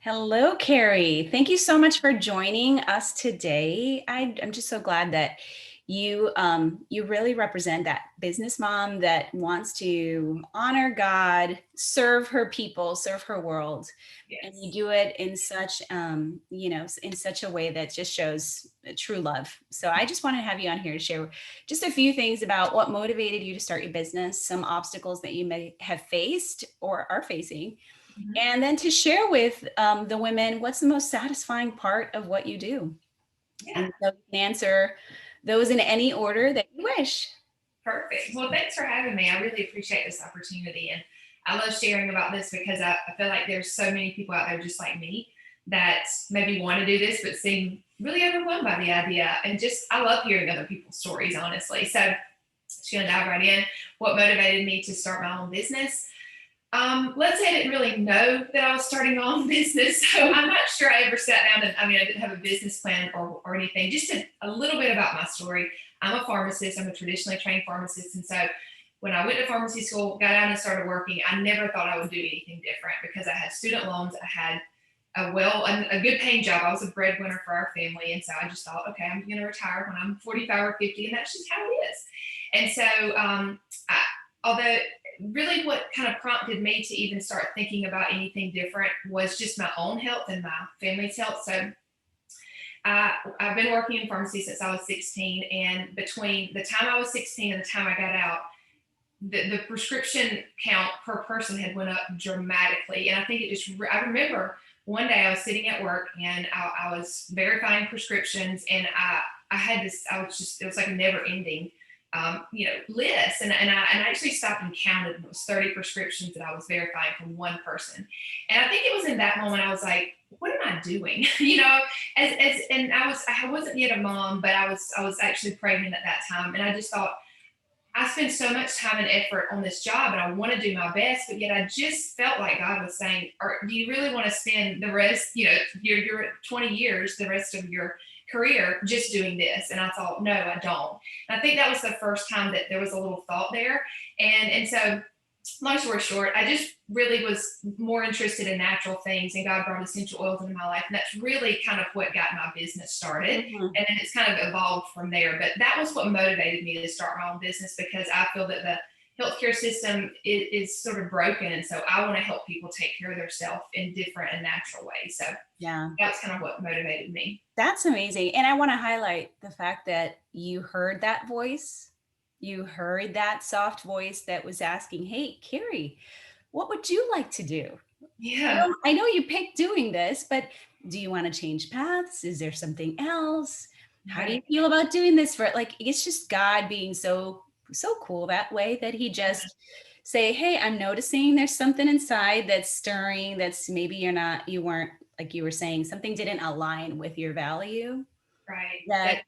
Hello, Kari. Thank you so much for joining us today. I'm just so glad that you really represent that business mom that wants to honor God, serve her people, serve her world, and you Yes. do it in such in such a way that just shows true love. So I just want to have you on here to share just a few things about what motivated you to start your business, some obstacles that you may have faced or are facing, Mhm. and then to share with the women what's the most satisfying part of what you do. Yeah, And so you can answer those in any order that you wish. perfect. Well, thanks for having me. I really appreciate this opportunity. And I love sharing about this because I feel like there's so many people out there just like me that maybe want to do this, but seem really overwhelmed by the idea. And just, I love hearing other people's stories, honestly. So, just going to dive right in. What motivated me to start my own business? Let's say I didn't really know that I was starting my own business. So I'm not sure I ever sat down and, I didn't have a business plan or anything. Just a little bit about my story. I'm a pharmacist. I'm a traditionally trained pharmacist. And so when I went to pharmacy school, got out and started working, I never thought I would do anything different because I had student loans. I had a good paying job. I was a breadwinner for our family. And so I just thought, okay, I'm going to retire when I'm 45 or 50. And that's just how it is. And so, although really what kind of prompted me to even start thinking about anything different was just my own health and my family's health. So I've been working in pharmacy since I was 16. And between the time I was 16 and the time I got out, the prescription count per person had went up dramatically. And I think I remember one day I was sitting at work and I was verifying prescriptions and I had this, it was like a never ending list. And I actually stopped and counted, and it was 30 prescriptions that I was verifying from one person. And I think it was in that moment I was like, what am I doing? And I wasn't yet a mom, but I was actually pregnant at that time. And I just thought, I spend so much time and effort on this job and I want to do my best, but yet I just felt like God was saying, or do you really want to spend the rest, your 20 years, the rest of your career just doing this? And I thought, no, I don't. And I think that was the first time that there was a little thought there. And so long story short, I just really was more interested in natural things, and God brought essential oils into my life. And that's really kind of what got my business started. Mhm. And then it's kind of evolved from there. But that was what motivated me to start my own business because I feel that the healthcare system is sort of broken. And so I want to help people take care of themselves in different and natural ways. So Yeah, that's kind of what motivated me. that's amazing. And I want to highlight the fact that you heard that voice. You heard that soft voice that was asking, "Hey, Kari, what would you like to do? Yeah. I know you picked doing this, but do you want to change paths? Is there something else? How do you Right. feel about doing this for like it's just God being so cool that way that he just say, "Hey, I'm noticing there's something inside that's stirring that's maybe you weren't like you were saying something didn't align with your value." Right. That That,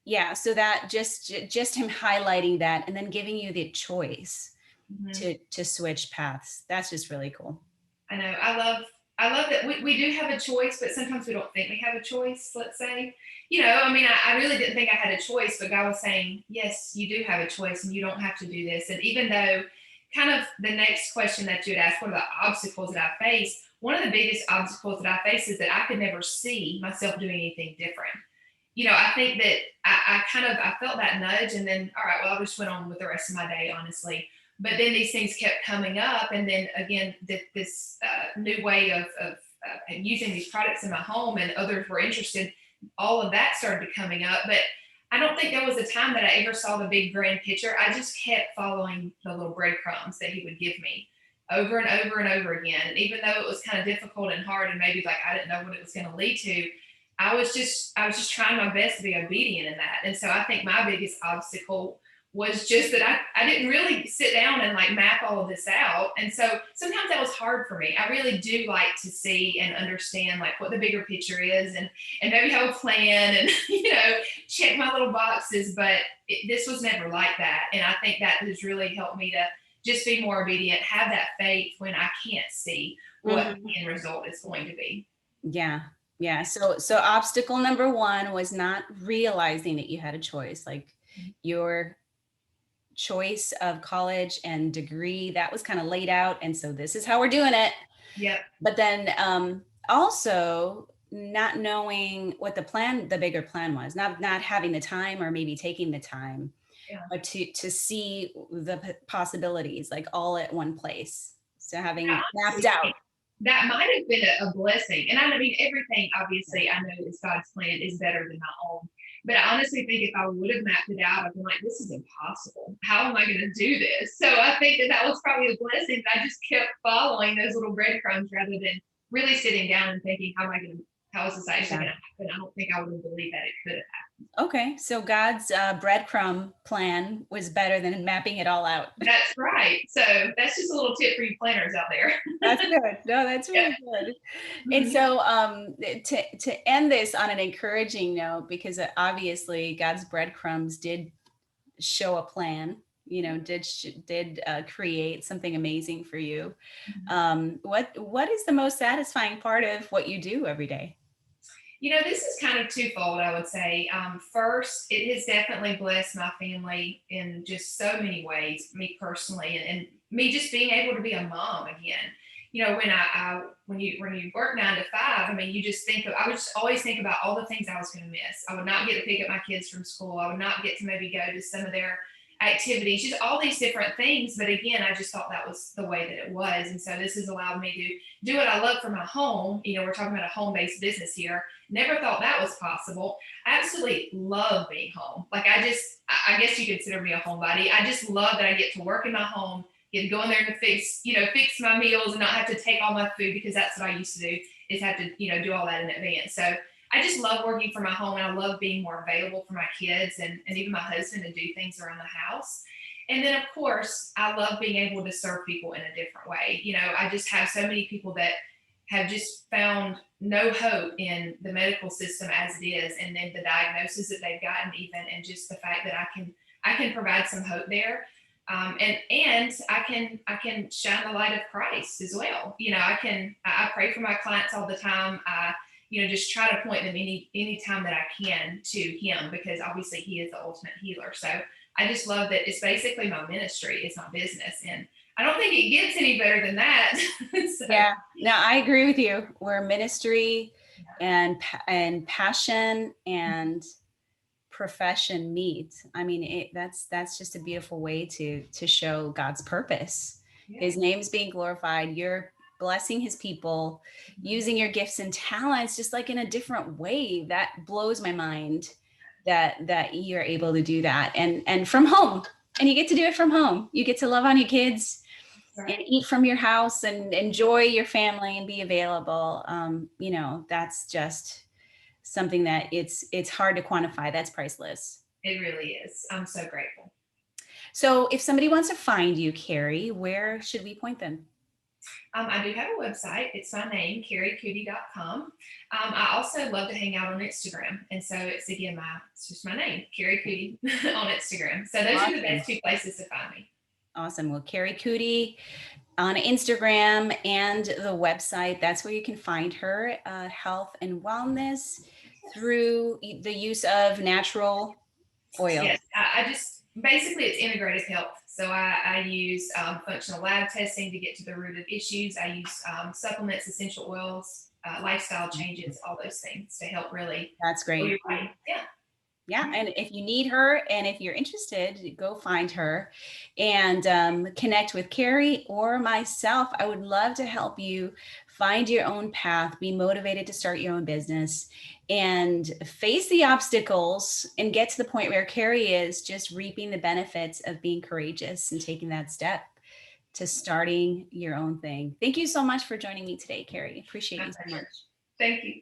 yeah, so that just him highlighting that and then giving you the choice mhm. to switch paths. That's just really cool. I know. I love that we do have a choice, but sometimes we don't think we have a choice, let's say. I really didn't think I had a choice, but God was saying, yes, you do have a choice and you don't have to do this. And even though kind of the next question that you had asked, what are the obstacles that I face? One of the biggest obstacles that I face is that I could never see myself doing anything different. I think that I felt that nudge and then, all right, well, I just went on with the rest of my day, honestly. But then these things kept coming up. And then again, this new way of using these products in my home and others were interested, all of that started coming up. But I don't think there was a time that I ever saw the big grand picture. I just kept following the little breadcrumbs that he would give me over and over and over again. And even though it was kind of difficult and hard and maybe like I didn't know what it was going to lead to, I was just trying my best to be obedient in that. And so I think my biggest obstacle was just that I didn't really sit down and like map all of this out. And so sometimes that was hard for me. I really do like to see and understand like what the bigger picture is and maybe have a plan and check my little boxes, but this was never like that. And I think that has really helped me to just be more obedient, have that faith when I can't see what Mhm. the end result is going to be. Yeah. Yeah. So obstacle number one was not realizing that you had a choice. Like your choice of college and degree, that was kind of laid out. And so this is how we're doing it. Yep. But then also not knowing what the bigger plan was, not having the time or maybe taking the time, Yeah. but to see the possibilities like all at one place. So having mapped out. That might have been a blessing. And I mean, everything obviously I know is God's plan is better than my own. But I honestly think if I would have mapped it out, I'd been like, this is impossible. How am I going to do this? So I think that was probably a blessing that I just kept following those little breadcrumbs rather than really sitting down and thinking, how is this actually going to happen? I don't think I would have believed that it could have happened. Okay, so God's breadcrumb plan was better than mapping it all out. That's right. So that's just a little tip for you planners out there. That's good. No, that's really good. And so to end this on an encouraging note, because obviously God's breadcrumbs did show a plan, did create something amazing for you. What is the most satisfying part of what you do every day? This is kind of twofold, I would say. First, it has definitely blessed my family in just so many ways, me personally, and me just being able to be a mom again. When you work 9 to 5, I mean, I would just always think about all the things I was going to miss. I would not get to pick up my kids from school. I would not get to maybe go to some of their activities, just all these different things. But again, I just thought that was the way that it was. And so this has allowed me to do what I love for my home. We're talking about a home-based business here. Never thought that was possible. I absolutely love being home. Like I guess you consider me a homebody. I just love that I get to work in my home, get to go in there and fix my meals and not have to take all my food, because that's what I used to do, is have to, do all that in advance. So I just love working from my home, and I love being more available for my kids and even my husband to do things around the house. And then, of course, I love being able to serve people in a different way. I just have so many people that have just found no hope in the medical system as it is, and then the diagnosis that they've gotten even, and just the fact that I can provide some hope there. And I can shine the light of Christ as well. I pray for my clients all the time. I just try to point them any time that I can to Him, because obviously He is the ultimate healer. So I just love that it's basically my ministry, it's my business, and I don't think it gets any better than that. So. Yeah, no, I agree with you. Where ministry and passion and profession meet. I mean, that's just a beautiful way to show God's purpose. Yeah. His name's being glorified. You're blessing His people, using your gifts and talents just like in a different way. That blows my mind that you're able to do that, and from home, and you get to do it from home. You get to love on your kids. Right. And eat from your house and enjoy your family and be available. That's just something that it's hard to quantify. That's priceless. It really is. I'm so grateful. So if somebody wants to find you, Kari, where should we point them? I do have a website. It's my name, KariCoody.com. I also love to hang out on Instagram. And so it's just my name, Kari Coody on Instagram. So those are the best two places to find me. Awesome. Well, Kari Coody on Instagram and the website, that's where you can find her health and wellness through the use of natural oil. Yes, I just basically it's integrative health. So I use functional lab testing to get to the root of issues. I use supplements, essential oils, lifestyle changes, all those things to help really. That's great. Yeah. Yeah, and if you need her and if you're interested, go find her and connect with Kari or myself. I would love to help you find your own path, be motivated to start your own business, and face the obstacles and get to the point where Kari is, just reaping the benefits of being courageous and taking that step to starting your own thing. Thank you so much for joining me today, Kari. Appreciate you so much. Thank you.